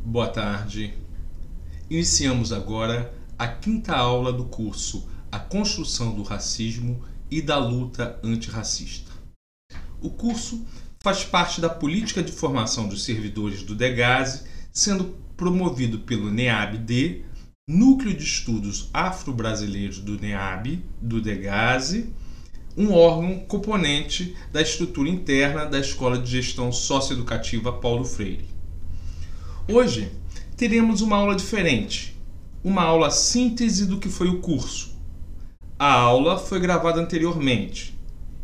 Boa tarde. Iniciamos agora a quinta aula do curso A Construção do Racismo e da Luta Antirracista. O curso faz parte da política de formação dos servidores do DEGASE, sendo promovido pelo NEAB-D, Núcleo de Estudos Afro-Brasileiros do NEAB, do DEGASE, um órgão componente da estrutura interna da Escola de Gestão Socioeducativa Paulo Freire. Hoje teremos uma aula diferente, uma aula síntese do que foi o curso. A aula foi gravada anteriormente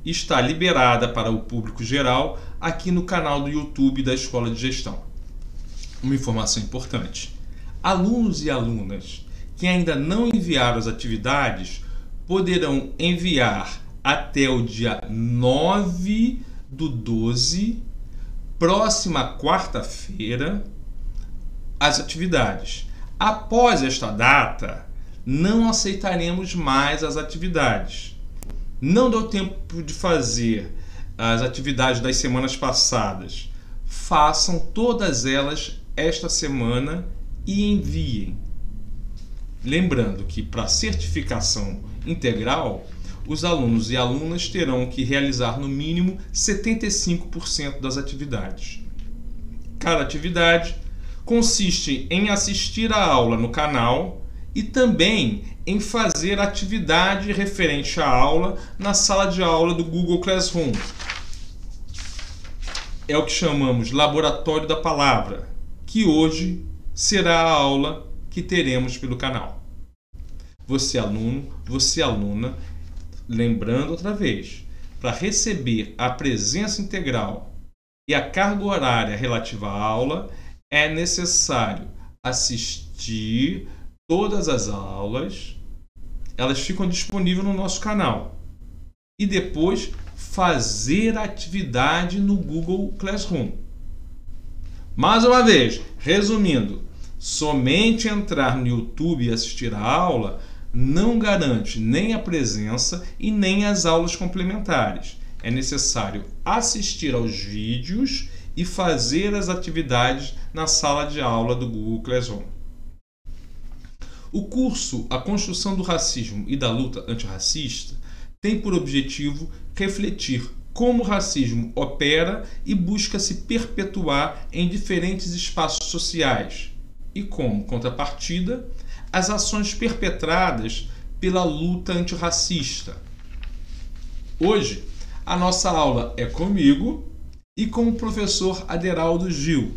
e está liberada para o público geral aqui no canal do YouTube da Escola de Gestão. Uma informação importante: alunos e alunas que ainda não enviaram as atividades poderão enviar até o dia 9/12, próxima quarta-feira, as atividades. Após esta data, não aceitaremos mais as atividades. Não deu tempo de fazer as atividades das semanas passadas. Façam todas elas esta semana e enviem. Lembrando que para certificação integral, os alunos e alunas terão que realizar no mínimo 75% das atividades. Cada atividade consiste em assistir a aula no canal e também em fazer atividade referente à aula na sala de aula do Google Classroom. É o que chamamos Laboratório da Palavra, que hoje será a aula que teremos pelo canal. Você aluno, você aluna, lembrando outra vez, para receber a presença integral e a carga horária relativa à aula, é necessário assistir todas as aulas, elas ficam disponíveis no nosso canal, e depois fazer a atividade no Google Classroom. Mais uma vez, resumindo, somente entrar no YouTube e assistir a aula não garante nem a presença e nem as aulas complementares. É necessário assistir aos vídeos e fazer as atividades na sala de aula do Google Classroom. O curso A Construção do Racismo e da Luta Antirracista tem por objetivo refletir como o racismo opera e busca se perpetuar em diferentes espaços sociais e, como contrapartida, as ações perpetradas pela luta antirracista. Hoje, a nossa aula é comigo e com o professor Aderaldo Gil.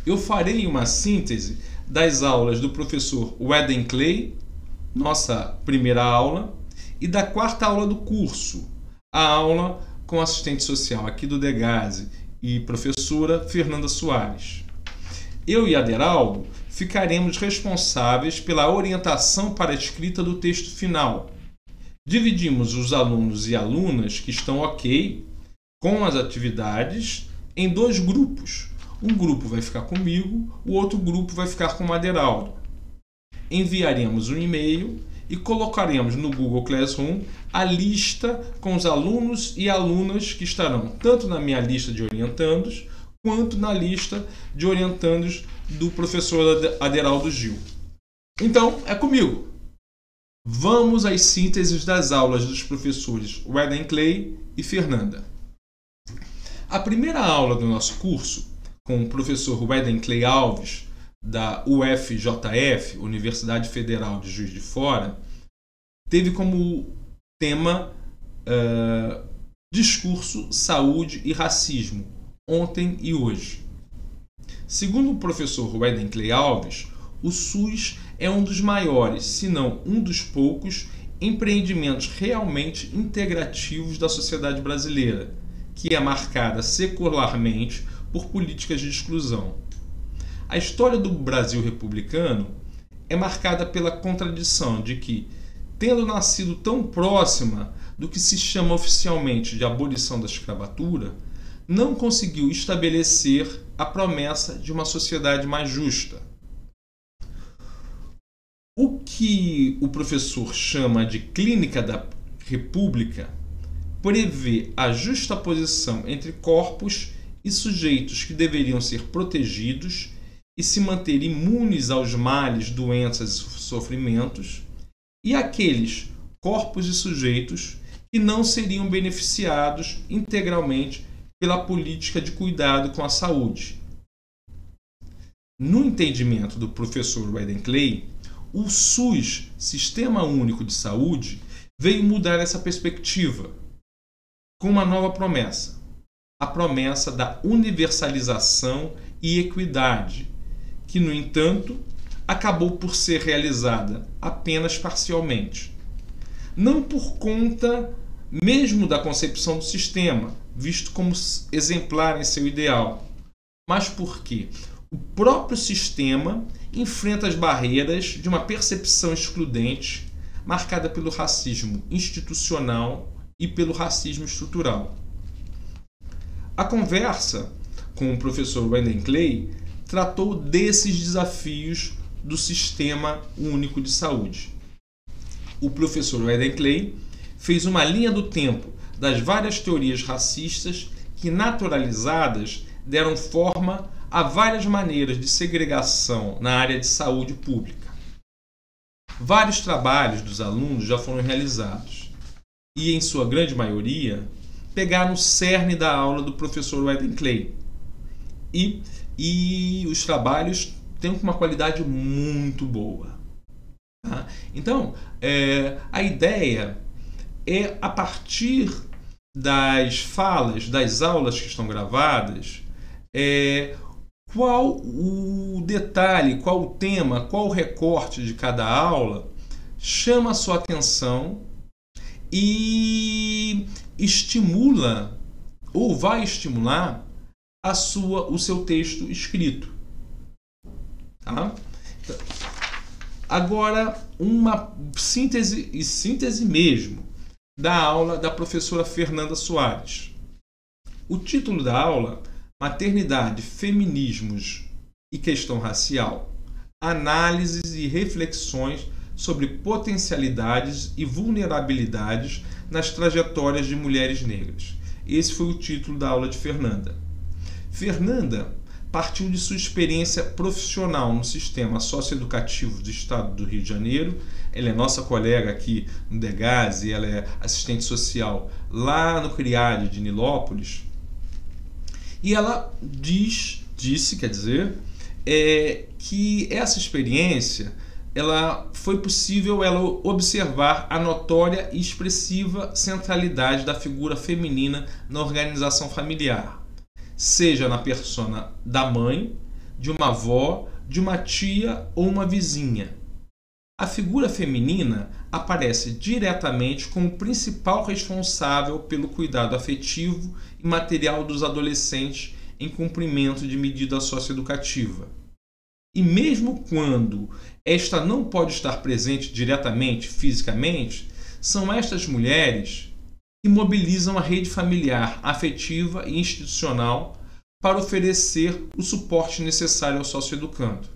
Eu farei uma síntese das aulas do professor Weden Clay, nossa primeira aula, e da quarta aula do curso, a aula com assistente social aqui do DEGASE e professora Fernanda Soares. Eu e Aderaldo ficaremos responsáveis pela orientação para a escrita do texto final. Dividimos os alunos e alunas que estão ok com as atividades em dois grupos. Um grupo vai ficar comigo, o outro grupo vai ficar com o Aderaldo. Enviaremos um e-mail e colocaremos no Google Classroom a lista com os alunos e alunas que estarão tanto na minha lista de orientandos quanto na lista de orientandos do professor Aderaldo Gil. Então, é comigo. Vamos às sínteses das aulas dos professores Weden Clay e Fernanda. A primeira aula do nosso curso, com o professor Weden Clay Alves, da UFJF, Universidade Federal de Juiz de Fora, teve como tema Discurso, Saúde e Racismo, ontem e hoje. Segundo o professor Weden Clay Alves, o SUS é um dos maiores, se não um dos poucos, empreendimentos realmente integrativos da sociedade brasileira, que é marcada secularmente por políticas de exclusão. A história do Brasil republicano é marcada pela contradição de que, tendo nascido tão próxima do que se chama oficialmente de abolição da escravatura, não conseguiu estabelecer a promessa de uma sociedade mais justa. O que o professor chama de Clínica da República prevê a justa posição entre corpos e sujeitos que deveriam ser protegidos e se manter imunes aos males, doenças e sofrimentos, e aqueles corpos e sujeitos que não seriam beneficiados integralmente pela política de cuidado com a saúde. No entendimento do professor Weidenclay, o SUS, Sistema Único de Saúde, veio mudar essa perspectiva com uma nova promessa, a promessa da universalização e equidade, que, no entanto, acabou por ser realizada apenas parcialmente. Não por conta mesmo da concepção do sistema, visto como exemplar em seu ideal, mas porque o próprio sistema enfrenta as barreiras de uma percepção excludente marcada pelo racismo institucional e pelo racismo estrutural. A conversa com o professor Weidenclay tratou desses desafios do Sistema Único de Saúde. O professor Weidenclay fez uma linha do tempo das várias teorias racistas que, naturalizadas, deram forma a várias maneiras de segregação na área de saúde pública. Vários trabalhos dos alunos já foram realizados e, em sua grande maioria, pegaram o cerne da aula do professor Weidenclay. E os trabalhos têm uma qualidade muito boa. Tá? Então, a ideia é, a partir das falas, das aulas que estão gravadas, qual o detalhe, qual o tema, qual o recorte de cada aula chama a sua atenção e estimula ou vai estimular o seu texto escrito. Tá? Agora, uma síntese mesmo da aula da professora Fernanda Soares. O título da aula: Maternidade, Feminismos e Questão Racial. Análises e reflexões sobre potencialidades e vulnerabilidades nas trajetórias de mulheres negras. Esse foi o título da aula de Fernanda. Fernanda partiu de sua experiência profissional no sistema socioeducativo do estado do Rio de Janeiro. Ela é nossa colega aqui no Degase, ela é assistente social lá no CRIAD de Nilópolis. E ela disse que essa experiência foi possível ela observar a notória e expressiva centralidade da figura feminina na organização familiar, seja na persona da mãe, de uma avó, de uma tia ou uma vizinha. A figura feminina aparece diretamente como principal responsável pelo cuidado afetivo e material dos adolescentes em cumprimento de medida socioeducativa. E mesmo quando esta não pode estar presente diretamente, fisicamente, são estas mulheres que mobilizam a rede familiar, afetiva e institucional para oferecer o suporte necessário ao socioeducando.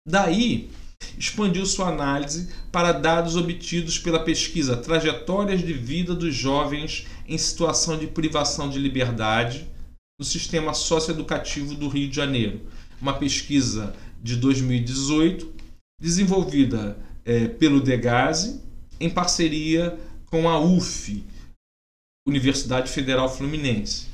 Daí, expandiu sua análise para dados obtidos pela pesquisa Trajetórias de Vida dos Jovens em Situação de Privação de Liberdade no Sistema Socioeducativo do Rio de Janeiro, uma pesquisa de 2018, desenvolvida pelo Degase, em parceria com a UF, Universidade Federal Fluminense,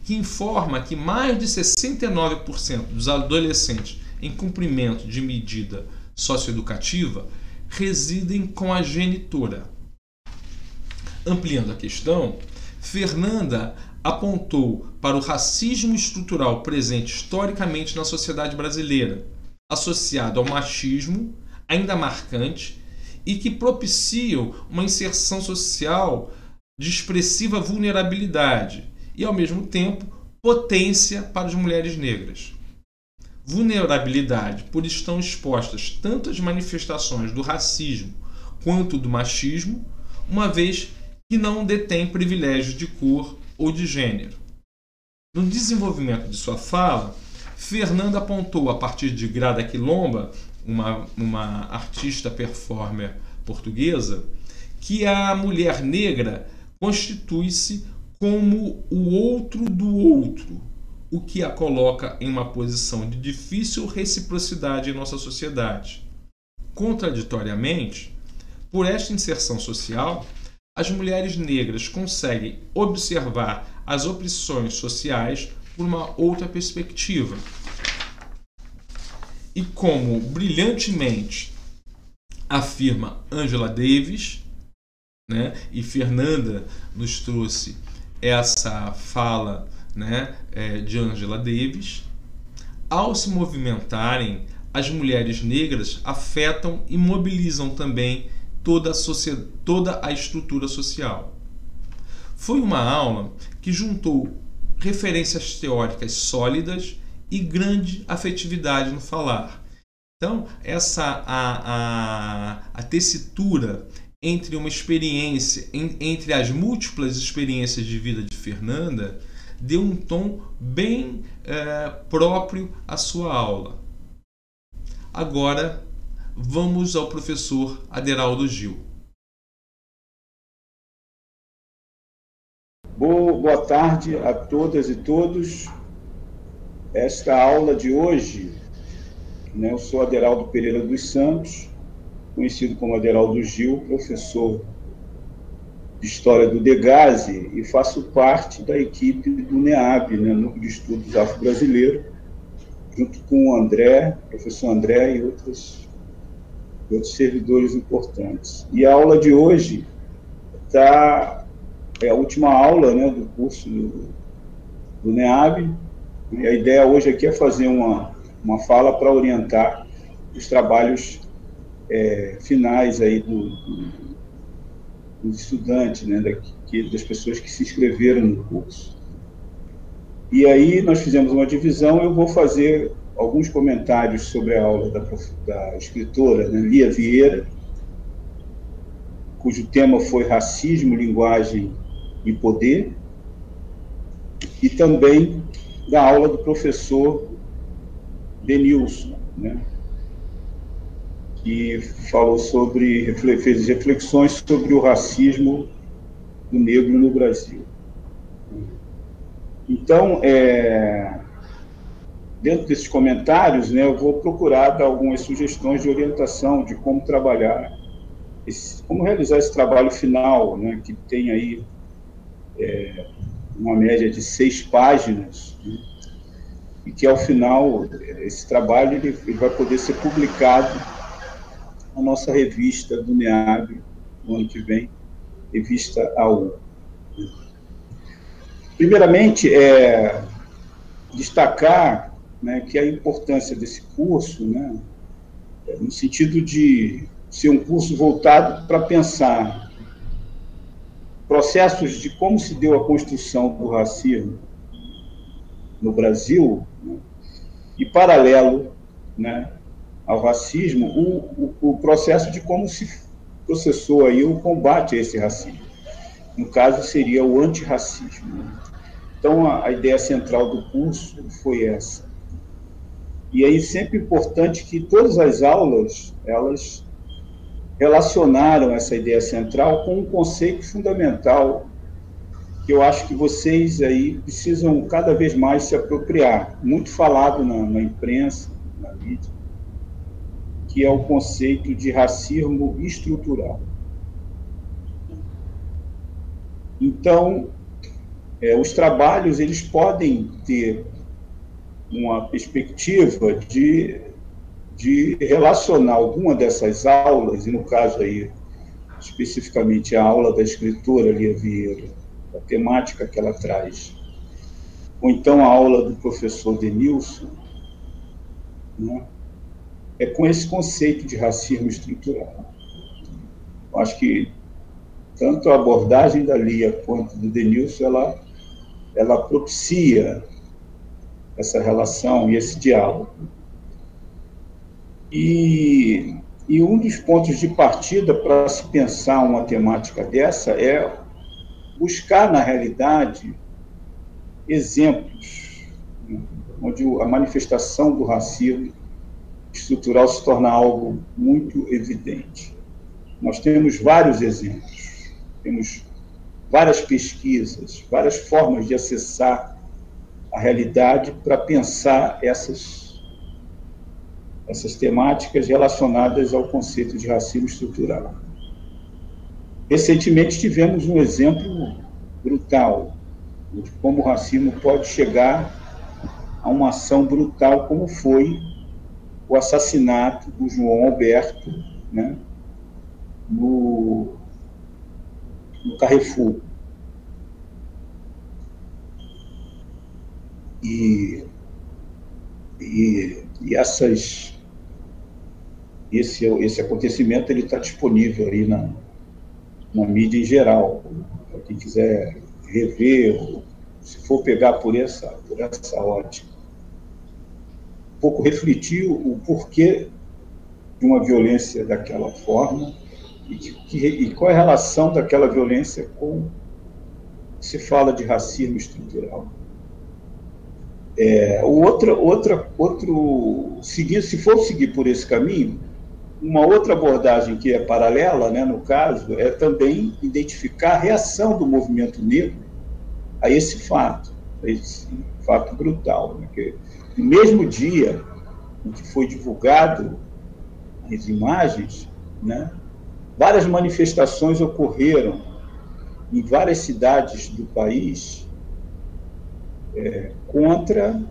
que informa que mais de 69% dos adolescentes em cumprimento de medida socioeducativa residem com a genitora. Ampliando a questão, Fernanda apontou para o racismo estrutural presente historicamente na sociedade brasileira, associado ao machismo ainda marcante e que propiciam uma inserção social de expressiva vulnerabilidade e, ao mesmo tempo, potência para as mulheres negras. Vulnerabilidade por estão expostas tanto as manifestações do racismo quanto do machismo, uma vez que não detêm privilégios de cor ou de gênero. No desenvolvimento de sua fala, Fernanda apontou, a partir de Grada Quilomba, uma artista performer portuguesa, que a mulher negra constitui-se como o outro do outro, o que a coloca em uma posição de difícil reciprocidade em nossa sociedade. Contraditoriamente, por esta inserção social, as mulheres negras conseguem observar as opressões sociais por uma outra perspectiva. E como brilhantemente afirma Angela Davis, né, e Fernanda nos trouxe essa fala, né, de Angela Davis, ao se movimentarem, as mulheres negras afetam e mobilizam também toda a estrutura social. Foi uma aula que juntou referências teóricas sólidas e grande afetividade no falar. Então, a tessitura entre uma experiência, entre as múltiplas experiências de vida de Fernanda, deu um tom bem próprio à sua aula. Agora, vamos ao professor Aderaldo Gil. Boa tarde a todas e todos. Esta aula de hoje, né, eu sou Aderaldo Pereira dos Santos, conhecido como Aderaldo Gil, professor de História do Degase, e faço parte da equipe do NEAB, né, Núcleo de Estudos Afro-Brasileiro, junto com o André, professor André e outros servidores importantes. E a aula de hoje é a última aula, né, do curso do NEAB, e a ideia hoje aqui é fazer uma fala para orientar os trabalhos finais aí dos estudantes, né, das pessoas que se inscreveram no curso. E aí nós fizemos uma divisão. Eu vou fazer alguns comentários sobre a aula da escritora, né, Lia Vieira, cujo tema foi Racismo, Linguagem e Poder, e também da aula do professor Denilson, né, que falou fez reflexões sobre o racismo do negro no Brasil. Então, dentro desses comentários, né, eu vou procurar dar algumas sugestões de orientação de como trabalhar, como realizar esse trabalho final, né, que tem aí uma média de 6 páginas, né, e que, ao final, esse trabalho ele vai poder ser publicado na nossa revista do NEAB, no ano que vem, revista AU. Primeiramente, destacar, né, que a importância desse curso, né, no sentido de ser um curso voltado para pensar processos de como se deu a construção do racismo no Brasil, né, e paralelo, né, ao racismo, o processo de como se processou aí o combate a esse racismo. No caso, seria o antirracismo. Então, a ideia central do curso foi essa. E aí, sempre importante que todas as aulas, elas relacionaram essa ideia central com um conceito fundamental que eu acho que vocês aí precisam cada vez mais se apropriar, muito falado na imprensa, na mídia, que é o conceito de racismo estrutural. Então, os trabalhos eles podem ter uma perspectiva de relacionar alguma dessas aulas, e no caso aí, especificamente a aula da escritora Lia Vieira, a temática que ela traz, ou então a aula do professor Denilson, né, com esse conceito de racismo estrutural. Eu acho que tanto a abordagem da Lia quanto do Denilson, ela propicia essa relação e esse diálogo. E um dos pontos de partida para se pensar uma temática dessa é buscar, na realidade, exemplos, né, onde a manifestação do racismo estrutural se torna algo muito evidente. Nós temos vários exemplos, temos várias pesquisas, várias formas de acessar a realidade para pensar essas temáticas relacionadas ao conceito de racismo estrutural. Recentemente tivemos um exemplo brutal de como o racismo pode chegar a uma ação brutal, como foi o assassinato do João Alberto, né, no Carrefour. E esse acontecimento ele está disponível aí na mídia em geral, para quem quiser rever, ou, se for pegar por essa ótica. Um pouco refletir o porquê de uma violência daquela forma e qual é a relação daquela violência com o que se fala de racismo estrutural. Se for seguir por esse caminho, uma outra abordagem que é paralela, né, no caso, é também identificar a reação do movimento negro a esse fato brutal. Né, que no mesmo dia em que foi divulgado as imagens, né, várias manifestações ocorreram em várias cidades do país contra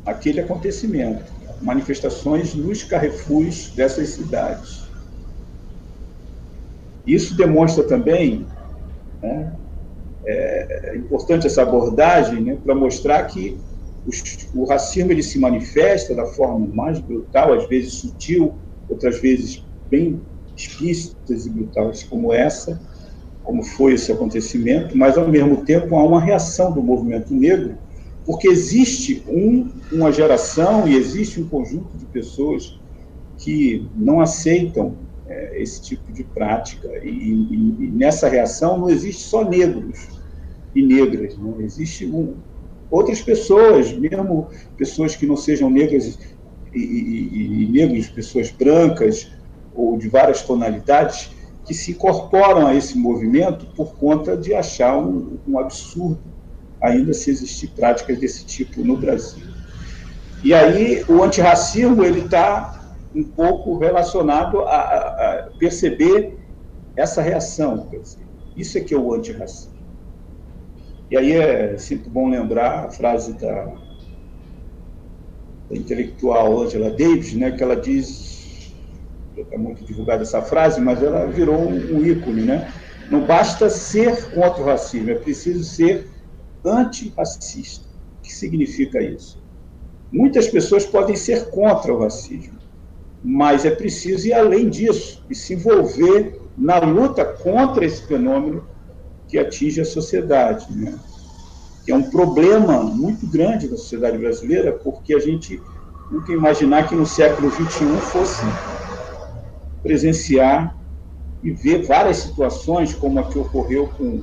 aquele acontecimento, manifestações nos carrefours dessas cidades. Isso demonstra também, né, é importante essa abordagem, né, para mostrar que o racismo ele se manifesta da forma mais brutal, às vezes sutil, outras vezes bem explícitas e brutais como essa, como foi esse acontecimento, mas, ao mesmo tempo, há uma reação do movimento negro, porque existe uma geração e existe um conjunto de pessoas que não aceitam esse tipo de prática, e nessa reação não existe só negros e negras, né? Existem outras pessoas, mesmo pessoas que não sejam negras e negros, pessoas brancas ou de várias tonalidades, que se incorporam a esse movimento por conta de achar um absurdo ainda se existir práticas desse tipo no Brasil. E aí o antirracismo ele está um pouco relacionado a perceber essa reação. Isso é que é o antirracismo. E aí é sempre bom lembrar a frase da intelectual Angela Davis, né, que ela diz, está muito divulgada essa frase, mas ela virou um ícone, né? Não basta ser contra o racismo, é preciso ser antirracista. O que significa isso? Muitas pessoas podem ser contra o racismo, mas é preciso ir além disso e se envolver na luta contra esse fenômeno que atinge a sociedade, né? Que é um problema muito grande da sociedade brasileira, porque a gente nunca imaginar que no século XXI fosse presenciar e ver várias situações, como a que ocorreu com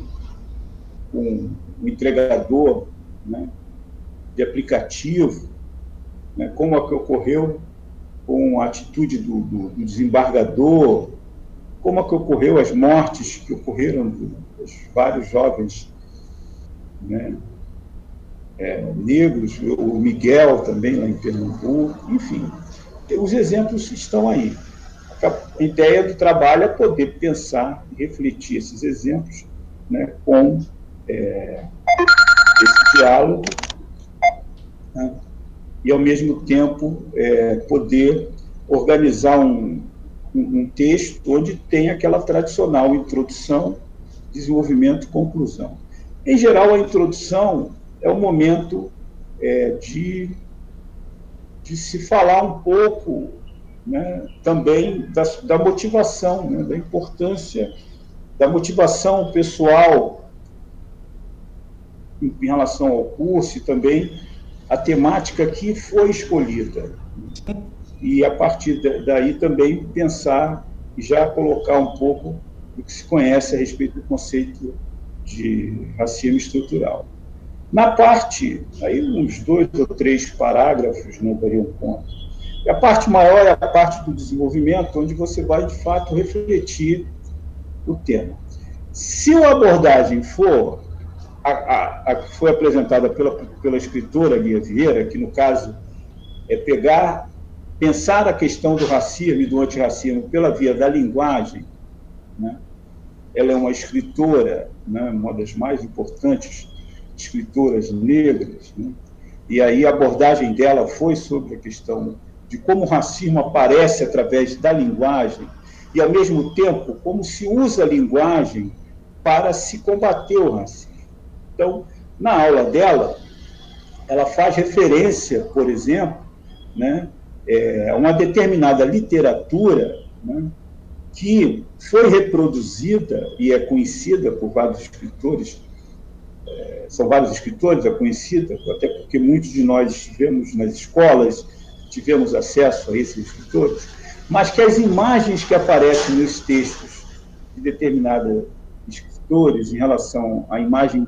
um entregador, né, de aplicativo, né, como a que ocorreu com a atitude do desembargador, como a que ocorreu as mortes que ocorreram dos vários jovens, né, negros, o Miguel também lá em Pernambuco, enfim, os exemplos estão aí. A ideia do trabalho é poder pensar e refletir esses exemplos, né, com esse diálogo, né, e, ao mesmo tempo, poder organizar um texto onde tem aquela tradicional introdução, desenvolvimento e conclusão. Em geral, a introdução é o momento de se falar um pouco, né, também da motivação, né, da importância da motivação pessoal em relação ao curso e também a temática que foi escolhida. E, a partir daí, também pensar e já colocar um pouco do que se conhece a respeito do conceito de racismo estrutural. Na parte, aí uns 2 ou 3 parágrafos não dariam conta. E a parte maior é a parte do desenvolvimento, onde você vai, de fato, refletir o tema. Se a abordagem for a que foi apresentada pela escritora Lia Vieira, que, no caso, é pensar a questão do racismo e do antirracismo pela via da linguagem, né? Ela é uma escritora, né, uma das mais importantes escritoras negras, né? E aí a abordagem dela foi sobre a questão de como o racismo aparece através da linguagem e, ao mesmo tempo, como se usa a linguagem para se combater o racismo. Então, na aula dela, ela faz referência, por exemplo, né, a uma determinada literatura, né, que foi reproduzida e é conhecida por vários escritores, são vários escritores, é conhecida, até porque muitos de nós estivemos nas escolas, tivemos acesso a esses escritores, mas que as imagens que aparecem nos textos de determinados escritores em relação à imagem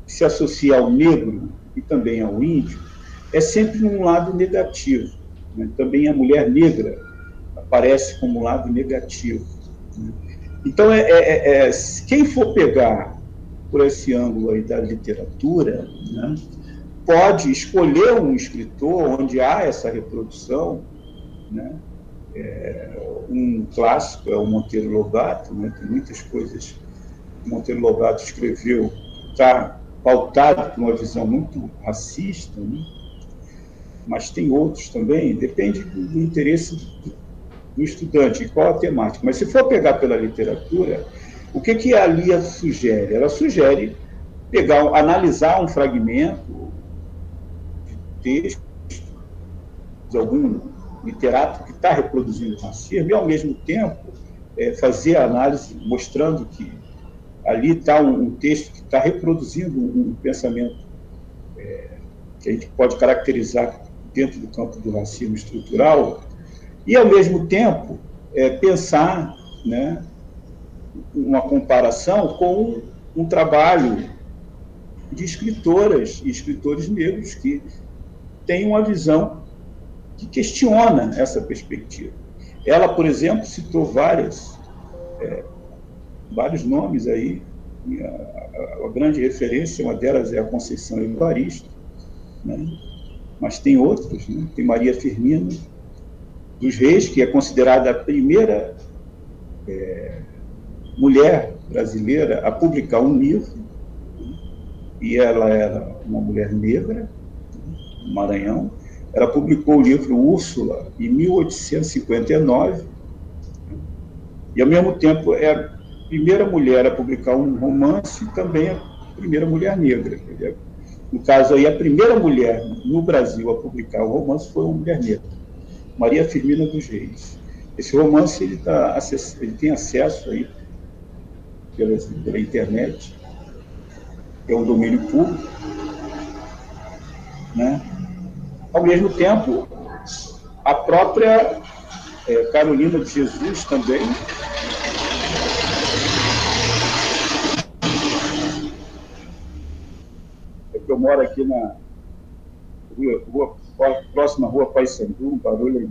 que se associa ao negro e também ao índio, é sempre num lado negativo, né? Também a mulher negra aparece como um lado negativo, né? Então, quem for pegar por esse ângulo aí da literatura, né, pode escolher um escritor onde há essa reprodução, né? Um clássico é o Monteiro Lobato, né? Tem muitas coisas que o Monteiro Lobato escreveu, está pautado por uma visão muito racista, né? Mas tem outros também, depende do interesse do estudante, qual a temática. Mas se for pegar pela literatura, o que a Lia sugere? Ela sugere analisar um fragmento de texto de algum literato que está reproduzindo o racismo e, ao mesmo tempo, fazer a análise mostrando que ali está um texto que está reproduzindo um pensamento que a gente pode caracterizar dentro do campo do racismo estrutural e, ao mesmo tempo, pensar, né, uma comparação com um trabalho de escritoras e escritores negros que têm uma visão que questiona essa perspectiva. Ela, por exemplo, citou vários nomes aí. A grande referência, uma delas é a Conceição Evaristo, né? Mas tem outras, né? Tem Maria Firmina dos Reis, que é considerada a primeira mulher brasileira a publicar um livro, e ela era uma mulher negra, no Maranhão. Ela publicou o livro Úrsula em 1859, e, ao mesmo tempo, é a primeira mulher a publicar um romance e também a primeira mulher negra. No caso, aí, a primeira mulher no Brasil a publicar um romance foi uma mulher negra, Maria Firmina dos Reis. Esse romance ele tem acesso aí pela internet, que é um domínio público, né? Ao mesmo tempo, a própria Carolina de Jesus também eu moro aqui na próxima rua Paissandu, um barulho aí.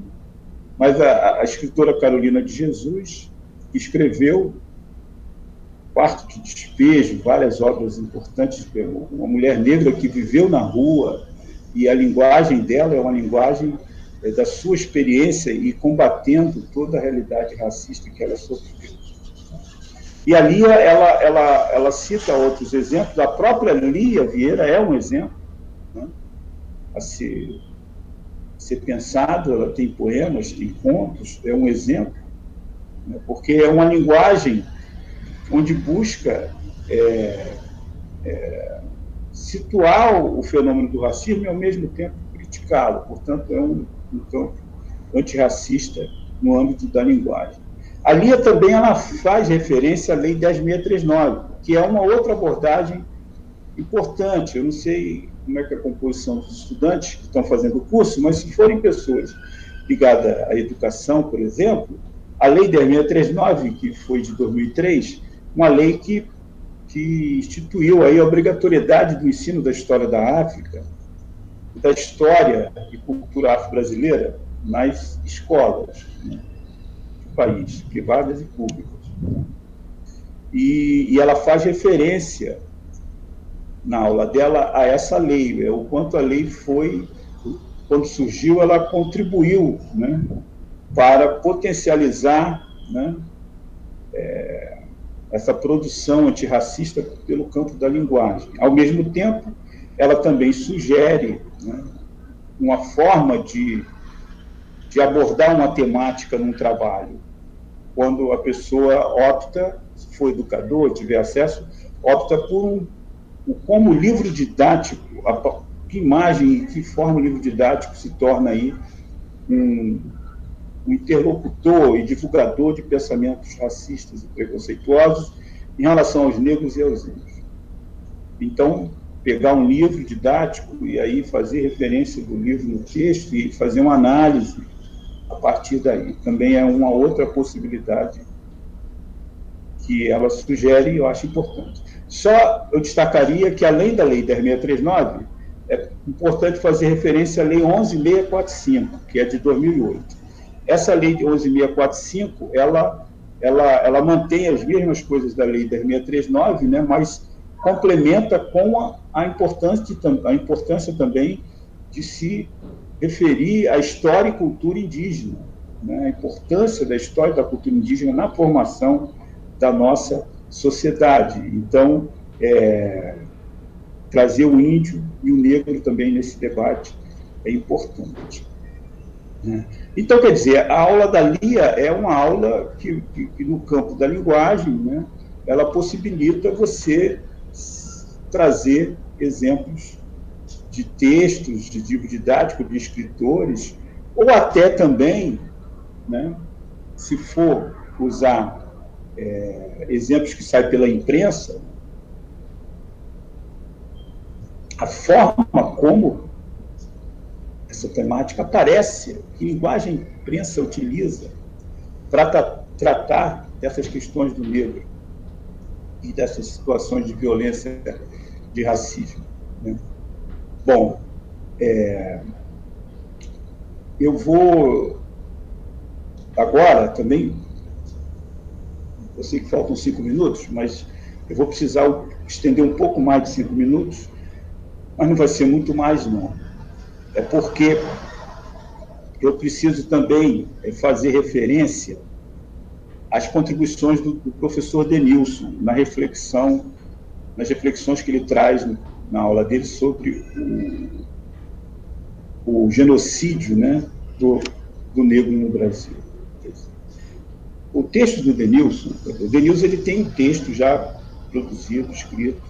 Mas a escritora Carolina de Jesus escreveu Quarto de Despejo, várias obras importantes, uma mulher negra que viveu na rua, e a linguagem dela é uma linguagem da sua experiência e combatendo toda a realidade racista que ela sofreu. E a Lia, ela cita outros exemplos, a própria Lia Vieira é um exemplo, né, a ser pensado. Ela tem poemas, tem contos, é um exemplo, né, porque é uma linguagem onde busca situar o fenômeno do racismo e, ao mesmo tempo, criticá-lo. Portanto, é um campo antirracista no âmbito da linguagem. A Lia também ela faz referência à Lei 10.639, que é uma outra abordagem importante. Eu não sei como é que é a composição dos estudantes que estão fazendo o curso, mas se forem pessoas ligadas à educação, por exemplo, a Lei 10.639, que foi de 2003, uma lei que instituiu aí a obrigatoriedade do ensino da história da África, da história e cultura afro-brasileira nas escolas, né, do país, privadas e públicas, né? E ela faz referência na aula dela a essa lei, o quanto a lei foi, quando surgiu, ela contribuiu, né, para potencializar, né, essa produção antirracista pelo campo da linguagem. Ao mesmo tempo, ela também sugere, né, uma forma de abordar uma temática num trabalho. Quando a pessoa opta, se for educador, tiver acesso, opta por como o livro didático, que imagem, que forma o livro didático se torna aí um interlocutor e divulgador de pensamentos racistas e preconceituosos em relação aos negros e aos índios. Então, pegar um livro didático e aí fazer referência do livro no texto e fazer uma análise a partir daí. Também é uma outra possibilidade que ela sugere e eu acho importante. Só eu destacaria que, além da Lei 10.639, é importante fazer referência à Lei 11.645, que é de 2008. Essa Lei de 11.645, ela mantém as mesmas coisas da Lei 10.639, né, mas complementa com a importância também de se referir à história e cultura indígena, né, a importância da história e da cultura indígena na formação da nossa sociedade. Então, trazer o índio e o negro também nesse debate é importante. Então, quer dizer, a aula da Lia é uma aula que no campo da linguagem, né, ela possibilita você trazer exemplos de textos, de livro didático, de escritores, ou até também, né, se for usar exemplos que saem pela imprensa, a forma como essa temática aparece, que linguagem a imprensa utiliza para tratar dessas questões do negro e dessas situações de violência, de racismo, né? Bom, eu vou agora também, eu sei que faltam 5 minutos, mas eu vou precisar estender um pouco mais de 5 minutos, mas não vai ser muito mais, não. É porque eu preciso também fazer referência às contribuições do professor Denilson, nas reflexões que ele traz na aula dele sobre o genocídio, né, do negro no Brasil. O texto do Denilson, ele tem um texto já produzido, escrito,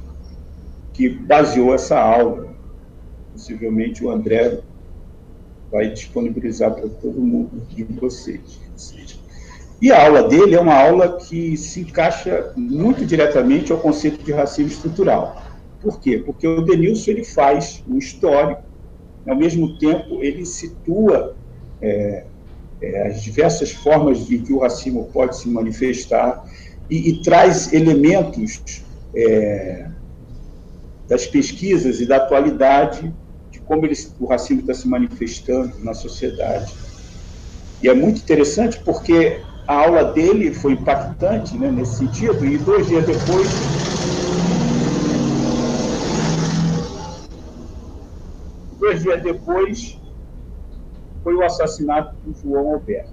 que baseou essa aula. Possivelmente o André vai disponibilizar para todo mundo de vocês. E a aula dele é uma aula que se encaixa muito diretamente ao conceito de racismo estrutural. Por quê? Porque o Denilson ele faz um histórico, ao mesmo tempo ele situa as diversas formas de que o racismo pode se manifestar e traz elementos das pesquisas e da atualidade de como o racismo está se manifestando na sociedade. E é muito interessante porque a aula dele foi impactante, né, nesse sentido, e 2 dias depois foi o assassinato do João Alberto,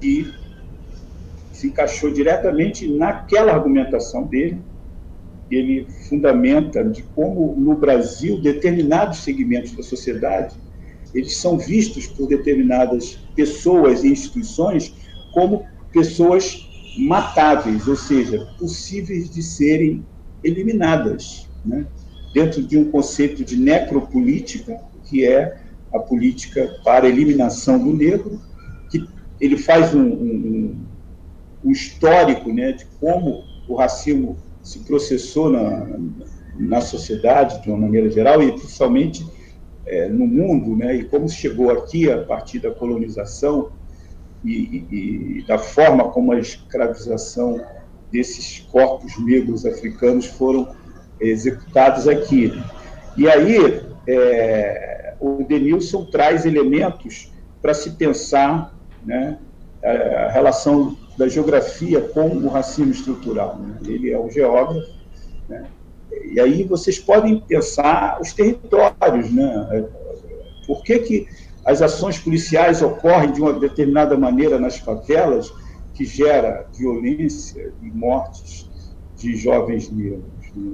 que se encaixou diretamente naquela argumentação dele. Ele fundamenta de como, no Brasil, determinados segmentos da sociedade, eles são vistos por determinadas pessoas e instituições como pessoas matáveis, ou seja, possíveis de serem eliminadas, né? Dentro de um conceito de necropolítica, que é a política para a eliminação do negro, que ele faz um histórico, né, de como o racismo se processou na sociedade, de uma maneira geral, e principalmente no mundo, né, e como chegou aqui a partir da colonização e da forma como a escravização desses corpos negros africanos foram executados aqui. E aí, o Denilson traz elementos para se pensar, né, a relação da geografia com o racismo estrutural, né? Ele é um geógrafo, né, E aí vocês podem pensar os territórios, né? Por que as ações policiais ocorrem de uma determinada maneira nas favelas, que gera violência e mortes de jovens negros, né?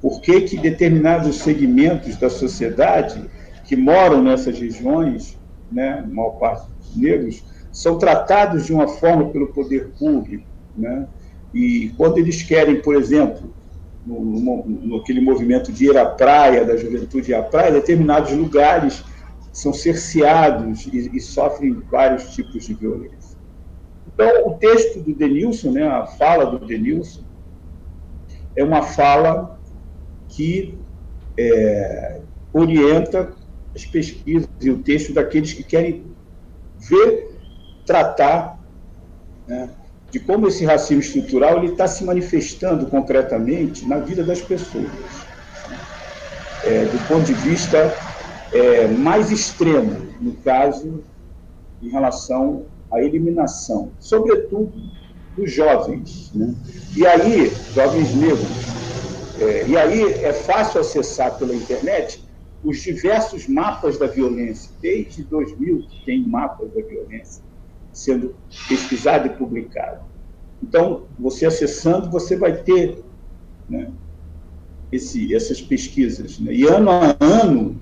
Por que determinados segmentos da sociedade que moram nessas regiões, né, a maior parte dos negros, são tratados de uma forma pelo poder público, né? E quando eles querem, por exemplo, naquele movimento de ir à praia, da juventude ir à praia, determinados lugares são cerceados e sofrem vários tipos de violência. Então, o texto do Denilson, né, a fala do Denilson, é uma fala que orienta as pesquisas e o texto daqueles que querem ver, tratar, né, de como esse racismo estrutural está se manifestando concretamente na vida das pessoas, do ponto de vista mais extremo, no caso, em relação à eliminação, sobretudo dos jovens, né? E aí, jovens negros, e aí é fácil acessar pela internet os diversos mapas da violência. Desde 2000 que tem mapas da violência sendo pesquisado e publicado. Então, você acessando, você vai ter, né, essas pesquisas, né? E ano a ano,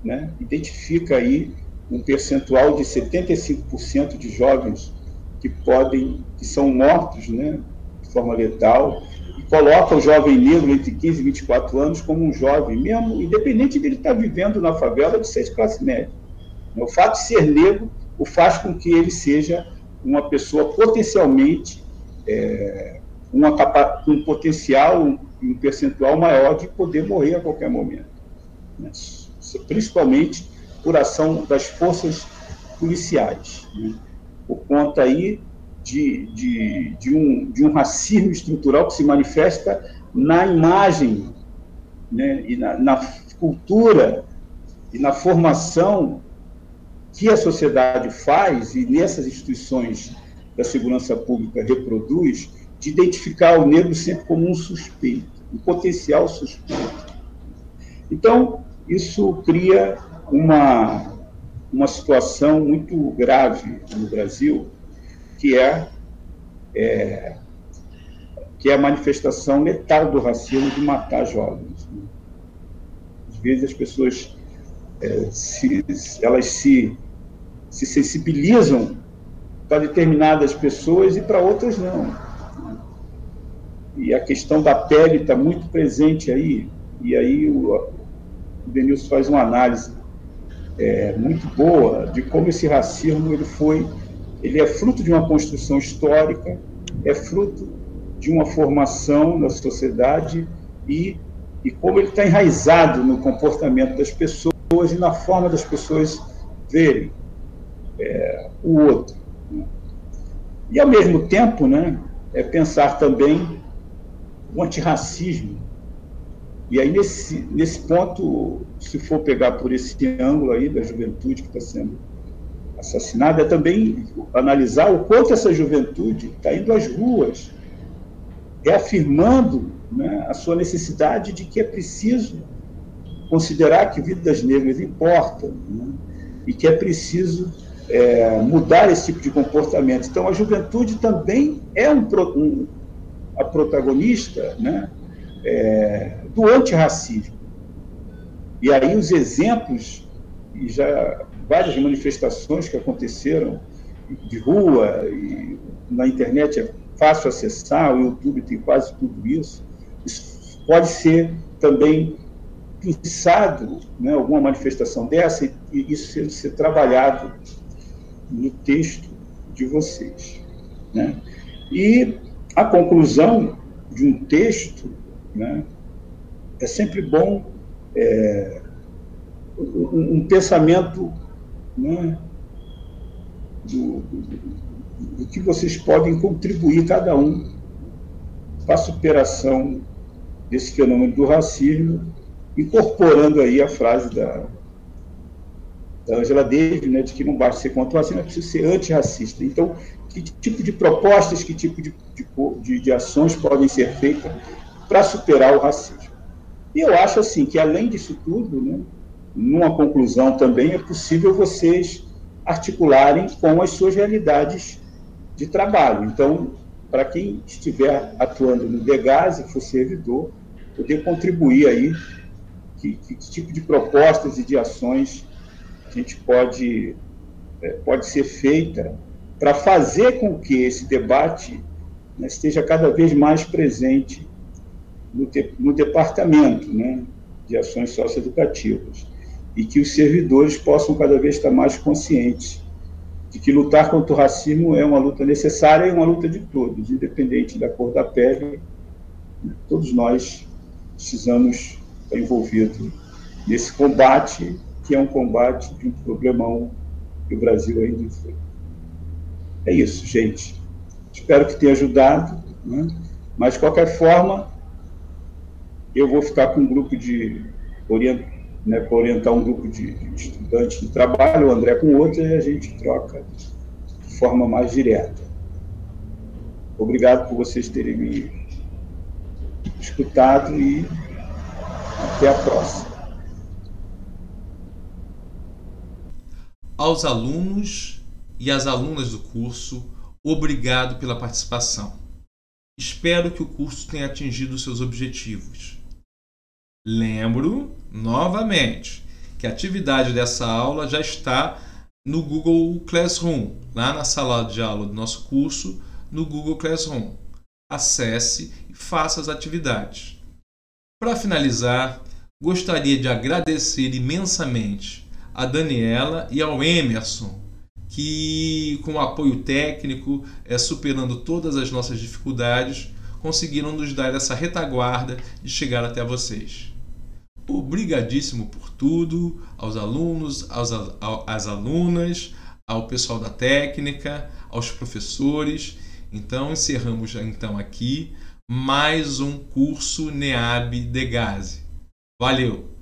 né, identifica aí um percentual de 75% de jovens que são mortos, né, de forma letal, e coloca o jovem negro entre 15 e 24 anos como um jovem, mesmo independente dele estar vivendo na favela de ser de classe média. O fato de ser negro o faz com que ele seja uma pessoa potencialmente, um potencial, um percentual maior de poder morrer a qualquer momento, né? Principalmente por ação das forças policiais, né? Por conta aí de um racismo estrutural que se manifesta na imagem, né, e na cultura e na formação que a sociedade faz, e nessas instituições da segurança pública reproduz, de identificar o negro sempre como um suspeito, um potencial suspeito. Então, isso cria uma situação muito grave no Brasil, que é a manifestação letal do racismo de matar jovens, né? Às vezes as pessoas elas se sensibilizam para determinadas pessoas e para outras não. E a questão da pele está muito presente aí, e aí o Denilson faz uma análise muito boa de como esse racismo ele é fruto de uma construção histórica, é fruto de uma formação na sociedade e como ele está enraizado no comportamento das pessoas e na forma das pessoas verem o outro, né? E, ao mesmo tempo, né, pensar também o antirracismo. E aí, nesse ponto, se for pegar por esse ângulo aí da juventude que está sendo assassinada, é também analisar o quanto essa juventude está indo às ruas, reafirmando, né, a sua necessidade de que é preciso considerar que vidas negras importam, né, e que é preciso mudar esse tipo de comportamento. Então, a juventude também é a protagonista, né, do antirracismo. E aí os exemplos, e já várias manifestações que aconteceram de rua, e na internet é fácil acessar, o YouTube tem quase tudo isso. Isso pode ser também pensado, né, alguma manifestação dessa, e isso ser trabalhado no texto de vocês, né? E a conclusão de um texto, né, é sempre bom um pensamento, né, do que vocês podem contribuir, cada um, para a superação desse fenômeno do racismo, incorporando aí a frase da Angela Davis, né, de que não basta ser contra o racismo, é preciso ser antirracista. Então, que tipo de propostas, que tipo de ações podem ser feitas para superar o racismo? E eu acho assim que, além disso tudo, né, numa conclusão também, é possível vocês articularem com as suas realidades de trabalho. Então, para quem estiver atuando no Degase, for servidor, poder contribuir aí, que tipo de propostas e de ações a gente pode ser feita para fazer com que esse debate, né, esteja cada vez mais presente no departamento, né, de ações socioeducativas, e que os servidores possam cada vez estar mais conscientes de que lutar contra o racismo é uma luta necessária e uma luta de todos, independente da cor da pele. Todos nós precisamos estar envolvidos nesse combate, que é um combate de um problemão que o Brasil ainda enfrenta. É isso, gente. Espero que tenha ajudado, né? Mas, de qualquer forma, eu vou ficar com um grupo para orientar um grupo de estudantes de trabalho, o André com outro, e a gente troca de forma mais direta. Obrigado por vocês terem me escutado e até a próxima. Aos alunos e às alunas do curso, obrigado pela participação. Espero que o curso tenha atingido seus objetivos. Lembro, novamente, que a atividade dessa aula já está no Google Classroom, lá na sala de aula do nosso curso, no Google Classroom. Acesse e faça as atividades. Para finalizar, gostaria de agradecer imensamente a Daniela e ao Emerson, que, com apoio técnico, superando todas as nossas dificuldades, conseguiram nos dar essa retaguarda de chegar até vocês. Obrigadíssimo por tudo, aos alunos, às alunas, ao pessoal da técnica, aos professores. Então, encerramos aqui mais um curso NEAB Degase. Valeu!